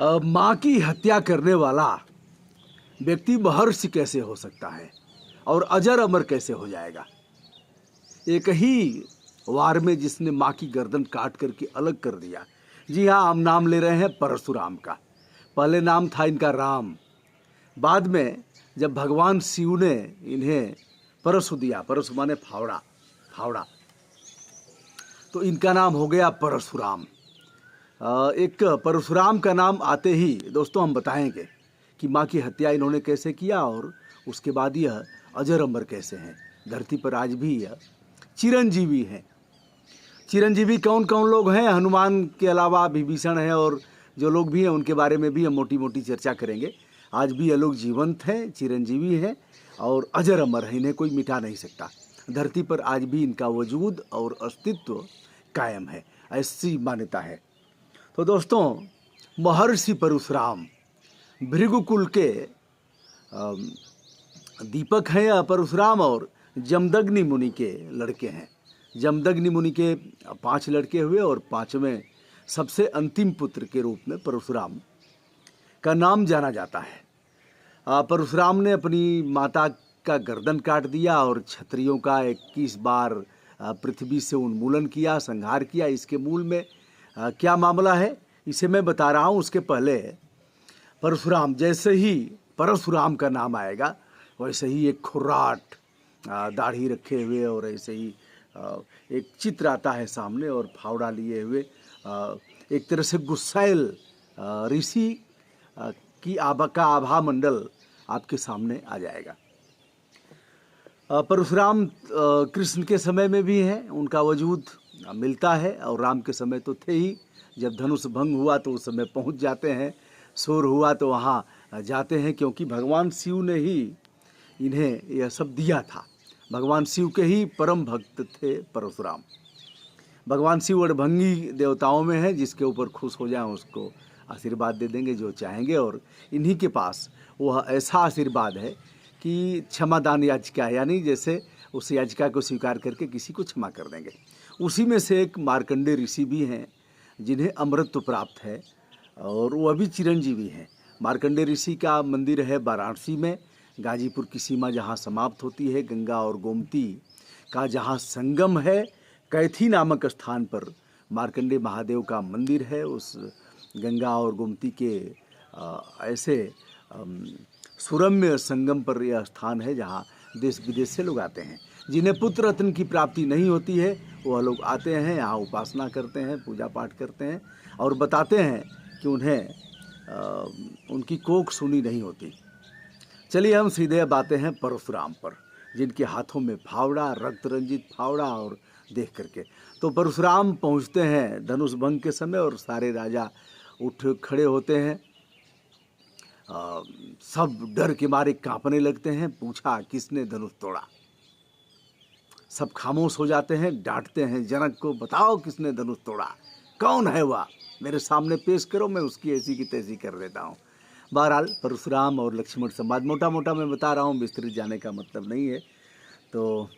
माँ की हत्या करने वाला व्यक्ति महर्षि कैसे हो सकता है और अजर अमर कैसे हो जाएगा। एक ही वार में जिसने माँ की गर्दन काट करके अलग कर दिया। जी हाँ, हम नाम ले रहे हैं परशुराम का। पहले नाम था इनका राम, बाद में जब भगवान शिव ने इन्हें परशु दिया, परशु माने फावड़ा, फावड़ा, तो इनका नाम हो गया परशुराम। एक परशुराम का नाम आते ही दोस्तों हम बताएंगे कि माँ की हत्या इन्होंने कैसे किया और उसके बाद यह अजर अमर कैसे हैं। धरती पर आज भी यह चिरंजीवी हैं। चिरंजीवी कौन कौन लोग हैं? हनुमान के अलावा विभीषण है और जो लोग भी हैं उनके बारे में भी हम मोटी मोटी चर्चा करेंगे। आज भी ये लोग जीवंत हैं, चिरंजीवी हैं और अजर अमर हैं, इन्हें कोई मिटा नहीं सकता। धरती पर आज भी इनका वजूद और अस्तित्व कायम है, ऐसी मान्यता है। तो दोस्तों, महर्षि परशुराम भृगुकुल के दीपक हैं परशुराम और जमदग्नि मुनि के लड़के हैं। जमदग्नि मुनि के 5 लड़के हुए और 5वें सबसे अंतिम पुत्र के रूप में परशुराम का नाम जाना जाता है। परशुराम ने अपनी माता का गर्दन काट दिया और क्षत्रियों का 21 बार पृथ्वी से उन्मूलन किया, संहार किया। इसके मूल में क्या मामला है इसे मैं बता रहा हूँ। उसके पहले परशुराम, जैसे ही परशुराम का नाम आएगा वैसे ही एक खुर्राट दाढ़ी रखे हुए और ऐसे ही एक चित्र आता है सामने और फावड़ा लिए हुए एक तरह से गुस्सैल ऋषि की आभा मंडल आपके सामने आ जाएगा। परशुराम कृष्ण के समय में भी हैं, उनका वजूद मिलता है और राम के समय तो थे ही। जब धनुष भंग हुआ तो उस समय पहुंच जाते हैं, शोर हुआ तो वहाँ जाते हैं, क्योंकि भगवान शिव ने ही इन्हें यह सब दिया था। भगवान शिव के ही परम भक्त थे परशुराम। भगवान शिव अड़भंगी देवताओं में है, जिसके ऊपर खुश हो जाए उसको आशीर्वाद दे देंगे जो चाहेंगे। और इन्हीं के पास वह ऐसा आशीर्वाद है कि क्षमादान याचिका, यानी जैसे उस याचिका को स्वीकार करके किसी को क्षमा कर देंगे। उसी में से एक मार्कंडेय ऋषि भी हैं जिन्हें अमृतत्व प्राप्त है और वह भी चिरंजीवी हैं। मार्कंडेय ऋषि का मंदिर है वाराणसी में, गाजीपुर की सीमा जहाँ समाप्त होती है, गंगा और गोमती का जहाँ संगम है, कैथी नामक स्थान पर मार्कंडेय महादेव का मंदिर है। उस गंगा और गोमती के ऐसे सुरम्य संगम पर यह स्थान है जहाँ देश विदेश से लोग आते हैं। जिन्हें पुत्र रत्न की प्राप्ति नहीं होती है वह लोग आते हैं, यहाँ उपासना करते हैं, पूजा पाठ करते हैं और बताते हैं कि उन्हें उनकी कोख सुनी नहीं होती। चलिए हम सीधे अब आते हैं परशुराम पर, जिनके हाथों में फावड़ा, रक्त रंजित फावड़ा और देख करके तो परशुराम पहुँचते हैं धनुष भंग के समय और सारे राजा उठ खड़े होते हैं। सब डर के मारे कांपने लगते हैं। पूछा किसने धनुष तोड़ा? सब खामोश हो जाते हैं, डांटते हैं जनक को, बताओ किसने धनुष तोड़ा, कौन है वह, मेरे सामने पेश करो, मैं उसकी ऐसी की तैसी कर देता हूँ। बहरहाल परशुराम और लक्ष्मण संवाद मोटा मोटा मैं बता रहा हूँ, विस्तृत जाने का मतलब नहीं है। तो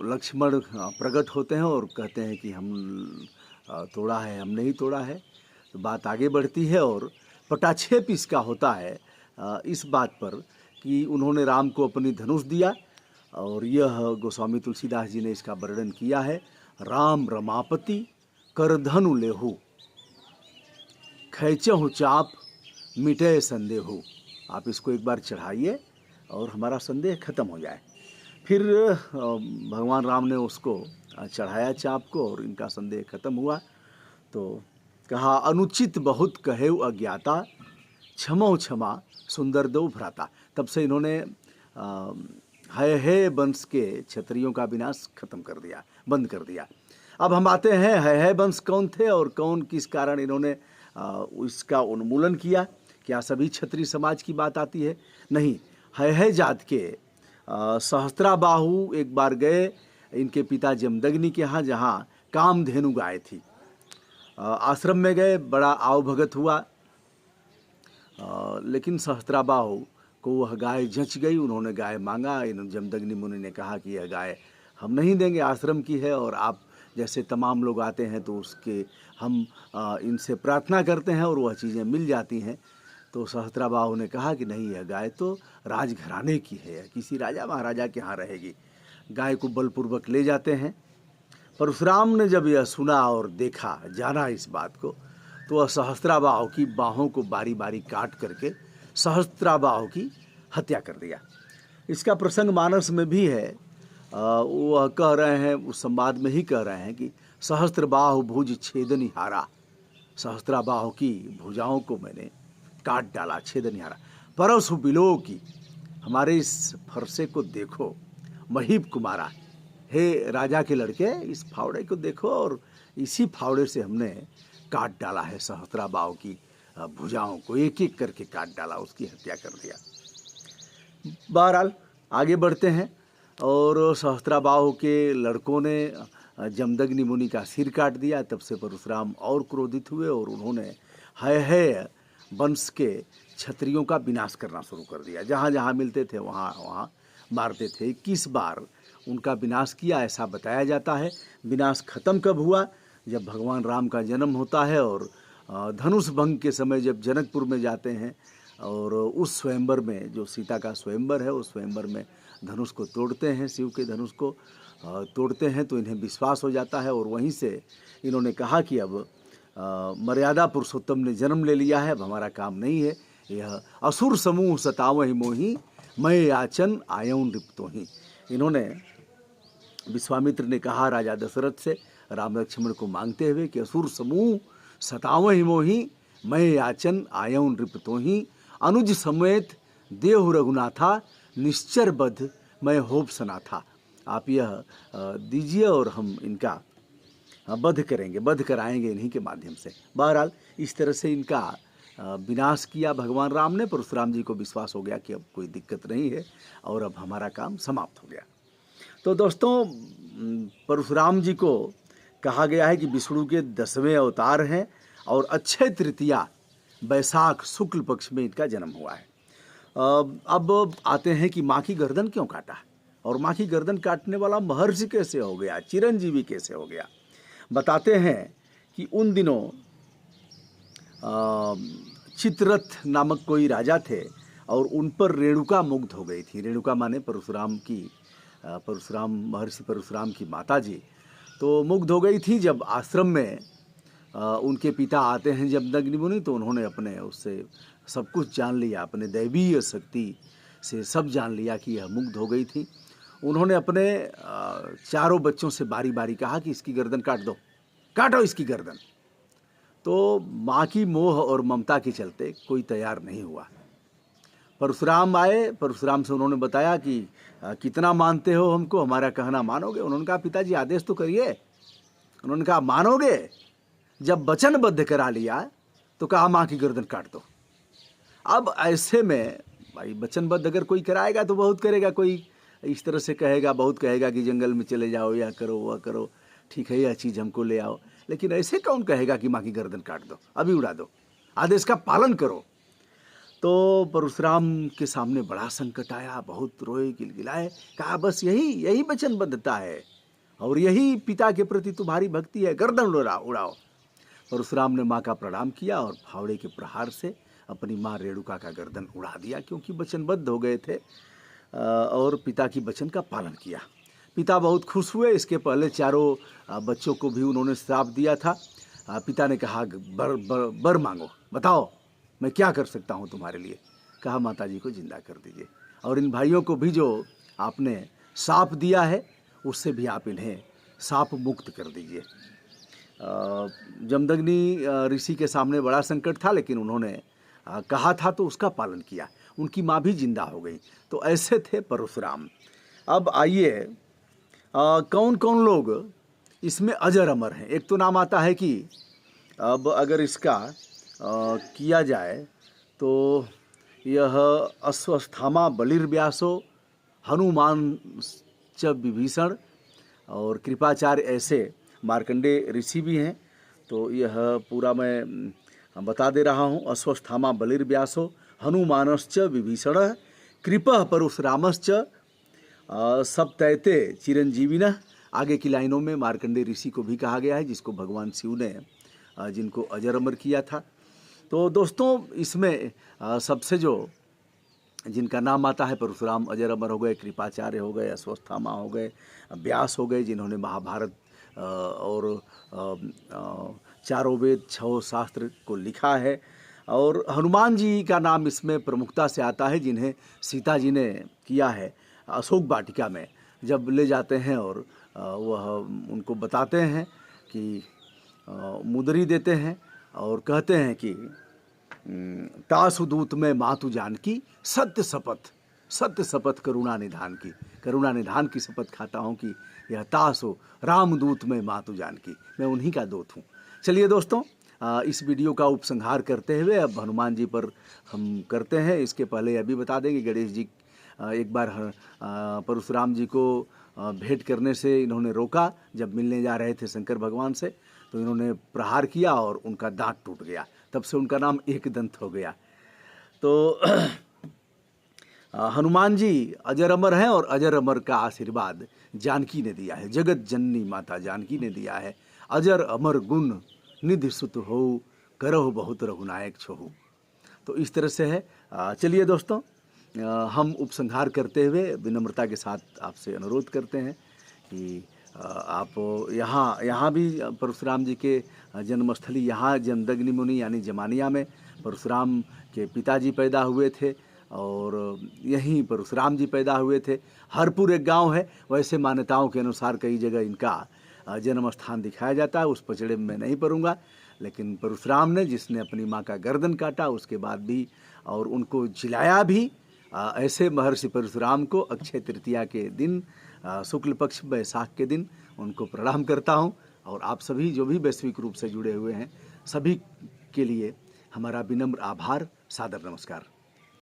लक्ष्मण प्रकट होते हैं और कहते हैं कि हम तोड़ा है, हम नहीं तोड़ा है। तो बात आगे बढ़ती है और पटाक्षेप इसका होता है इस बात पर कि उन्होंने राम को अपनी धनुष दिया और यह गोस्वामी तुलसीदास जी ने इसका वर्णन किया है। राम रमापति कर धनु लेहु, खैचहु चाप मिटे संदेहु। आप इसको एक बार चढ़ाइए और हमारा संदेह खत्म हो जाए। फिर भगवान राम ने उसको चढ़ाया चाप को और इनका संदेह खत्म हुआ। तो कहा अनुचित बहुत कहेउ अज्ञाता, क्षमो क्षमा सुंदर दो भ्राता। तब से इन्होंने है वंश के क्षत्रियों का विनाश खत्म कर दिया, बंद कर दिया। अब हम आते हैं है वंश कौन थे और कौन किस कारण इन्होंने इसका उन्मूलन किया। क्या सभी क्षत्रिय समाज की बात आती है? नहीं। है जात के सहस्त्राबाहु एक बार गए इनके पिता जमदग्नि के यहाँ, जहाँ कामधेनु गाय थी। आश्रम में गए, बड़ा आवभगत हुआ, लेकिन सहस्त्राबाहु को वह गाय जच गई। उन्होंने गाय मांगा, जमदग्नि मुनि ने कहा कि यह गाय हम नहीं देंगे, आश्रम की है और आप जैसे तमाम लोग आते हैं तो उसके हम इनसे प्रार्थना करते हैं और वह चीज़ें मिल जाती हैं। तो सहस्त्राबाहु ने कहा कि नहीं, यह गाय तो राजघराने की है, किसी राजा महाराजा के यहाँ रहेगी। गाय को बलपूर्वक ले जाते हैं। परशुराम ने जब यह सुना और देखा, जाना इस बात को, तो वह सहस्त्राबाहु की बाहों को बारी बारी काट करके सहस्त्राबाहु की हत्या कर दिया। इसका प्रसंग मानस में भी है। वह कह रहे हैं, उस संवाद में ही कह रहे हैं कि सहस्त्रबाहु भुज छेदनिहारा, सहस्त्राबाहु की भुजाओं को मैंने काट डाला, छेदनिहारा। परसु बिलो की, हमारे इस फरसे को देखो, महीप कुमारा, हे राजा के लड़के, इस फावड़े को देखो, और इसी फावड़े से हमने काट डाला है सहस्त्राबाहु की भुजाओं को, एक एक करके काट डाला, उसकी हत्या कर दिया। बहरहाल आगे बढ़ते हैं, और सहस्त्राबाहु के लड़कों ने जमदग्नि मुनि का सिर काट दिया। तब से परशुराम और क्रोधित हुए और उन्होंने है वंश के क्षत्रियों का विनाश करना शुरू कर दिया। जहाँ जहाँ मिलते थे वहाँ वहाँ मारते थे। 21 बार उनका विनाश किया, ऐसा बताया जाता है। विनाश खत्म कब हुआ? जब भगवान राम का जन्म होता है और धनुष भंग के समय जब जनकपुर में जाते हैं और उस स्वयंवर में, जो सीता का स्वयंवर है, उस स्वयंवर में धनुष को तोड़ते हैं, शिव के धनुष को तोड़ते हैं, तो इन्हें विश्वास हो जाता है। और वहीं से इन्होंने कहा कि अब मर्यादा पुरुषोत्तम ने जन्म ले लिया है, अब हमारा काम नहीं है। यह असुर समूह सतावहि मोहि, मैं याचन आयऊं रिप्तो ही। इन्होंने, विश्वामित्र ने कहा राजा दशरथ से राम लक्ष्मण को मांगते हुए कि असुर समूह सतावहि मोहि, मैं याचन आयऊं रिप्तो ही, अनुज समेत देहु रघुनाथा, निश्चर बध मैं होप सनाथा। आप यह दीजिए और हम इनका वध करेंगे, वध कराएंगे इन्हीं के माध्यम से। बहरहाल इस तरह से इनका विनाश किया भगवान राम ने। परशुराम जी को विश्वास हो गया कि अब कोई दिक्कत नहीं है और अब हमारा काम समाप्त हो गया। तो दोस्तों, परशुराम जी को कहा गया है कि विष्णु के 10वें अवतार हैं और अक्षय तृतीया बैसाख शुक्ल पक्ष में इनका जन्म हुआ है। अब आते हैं कि माँ की गर्दन क्यों काटा, और माँ की गर्दन काटने वाला महर्षि कैसे हो गया, चिरंजीवी कैसे हो गया। बताते हैं कि उन दिनों चित्ररथ नामक कोई राजा थे और उन पर रेणुका मुग्ध हो गई थी। रेणुका माने परशुराम की, परशुराम, महर्षि परशुराम की माता जी, तो मुग्ध हो गई थी। जब आश्रम में उनके पिता आते हैं जमदग्नि मुनि, तो उन्होंने अपने उससे सब कुछ जान लिया, अपने दैवीय शक्ति से सब जान लिया कि यह मुग्ध हो गई थी। उन्होंने अपने चारों बच्चों से बारी बारी कहा कि इसकी गर्दन काट दो, काटो इसकी गर्दन। तो माँ की मोह और ममता के चलते कोई तैयार नहीं हुआ। परशुराम आए, परशुराम से उन्होंने बताया कि कितना मानते हो हमको, हमारा कहना मानोगे? उन्होंने कहा पिताजी आदेश तो करिए। उन्होंने कहा मानोगे? जब वचनबद्ध करा लिया तो कहा माँ की गर्दन काट दो। अब ऐसे में भाई वचनबद्ध अगर कोई कराएगा तो बहुत करेगा, कोई इस तरह से कहेगा, बहुत कहेगा कि जंगल में चले जाओ, यह करो वह करो, ठीक है यह चीज़ हमको ले आओ, लेकिन ऐसे कौन कहेगा कि माँ की गर्दन काट दो, अभी उड़ा दो, आदेश का पालन करो। तो परशुराम के सामने बड़ा संकट आया, बहुत रोए, गिलगिलाए, कहा बस यही वचनबद्धता है और यही पिता के प्रति तुम्हारी भक्ति है, गर्दन उड़ाओ। परशुराम ने माँ का प्रणाम किया और फावड़े के प्रहार से अपनी माँ रेणुका का गर्दन उड़ा दिया, क्योंकि वचनबद्ध हो गए थे और पिता की वचन का पालन किया। पिता बहुत खुश हुए। इसके पहले चारों बच्चों को भी उन्होंने श्राप दिया था। पिता ने कहा बर मांगो, बताओ मैं क्या कर सकता हूँ तुम्हारे लिए। कहा माताजी को जिंदा कर दीजिए और इन भाइयों को भी जो आपने साप दिया है उससे भी आप इन्हें साप मुक्त कर दीजिए। जमदग्नि ऋषि के सामने बड़ा संकट था, लेकिन उन्होंने कहा था तो उसका पालन किया। उनकी माँ भी जिंदा हो गई। तो ऐसे थे परशुराम। अब आइए कौन कौन लोग इसमें अजर अमर हैं। एक तो नाम आता है कि अब अगर इसका किया जाए तो यह अश्वस्थामा बलिर्व्यासो, हनुमान च विभीषण और कृपाचार्य, ऐसे मार्कंडे ऋषि भी हैं। तो यह पूरा मैं बता दे रहा हूँ। अश्वस्थामा बलिर्व्यासो, हनुमानश्च विभीषण, कृपः परशुरामश्च, सप्तैते चिरंजीविनः, आगे की लाइनों में मार्कंडेय ऋषि को भी कहा गया है, जिसको भगवान शिव ने जिनको अजर अमर किया था। तो दोस्तों इसमें सबसे जो जिनका नाम आता है, परशुराम अजर अमर हो गए, कृपाचार्य हो गए, अश्वत्थामा हो गए, व्यास हो गए, जिन्होंने महाभारत और चारों वेद 6 शास्त्र को लिखा है। और हनुमान जी का नाम इसमें प्रमुखता से आता है, जिन्हें सीता जी ने किया है अशोक वाटिका में जब ले जाते हैं और वह उनको बताते हैं कि मुद्री देते हैं और कहते हैं कि तासु दूत में मातु जानकी, सत्य शपथ करुणा निधान की शपथ खाता हूँ कि यह तासु रामदूत में मातु जानकी, मैं उन्हीं का दूत हूँ। चलिए दोस्तों, इस वीडियो का उपसंहार करते हुए अब हनुमान जी पर हम करते हैं। इसके पहले यह भी बता दें कि गणेश जी एक बार परशुराम जी को भेंट करने से इन्होंने रोका। जब मिलने जा रहे थे शंकर भगवान से, तो इन्होंने प्रहार किया और उनका दांत टूट गया। तब से उनका नाम एकदंत हो गया। तो हनुमान जी अजर अमर हैं और अजर अमर का आशीर्वाद जानकी ने दिया है, जगत जननी माता जानकी ने दिया है। अजर अमर गुण निधि सुत हो, करहु बहुत रघुनायक छोहु। तो इस तरह से है। चलिए दोस्तों, हम उपसंहार करते हुए विनम्रता के साथ आपसे अनुरोध करते हैं कि आप यहाँ भी परशुराम जी के जन्मस्थली, यहाँ जमदग्नि मुनि यानी जमानिया में परशुराम के पिताजी पैदा हुए थे और यहीं परशुराम जी पैदा हुए थे। हरपुर एक गांव है, वैसे मान्यताओं के अनुसार कई जगह इनका जन्म स्थान दिखाया जाता है। उस पचड़े में मैं नहीं पढ़ूंगा, लेकिन परशुराम ने, जिसने अपनी माँ का गर्दन काटा, उसके बाद भी और उनको जिलाया भी, ऐसे महर्षि परशुराम को अक्षय तृतीया के दिन, शुक्ल पक्ष बैसाख के दिन उनको प्रणाम करता हूँ। और आप सभी जो भी वैश्विक रूप से जुड़े हुए हैं, सभी के लिए हमारा विनम्र आभार, सादर नमस्कार।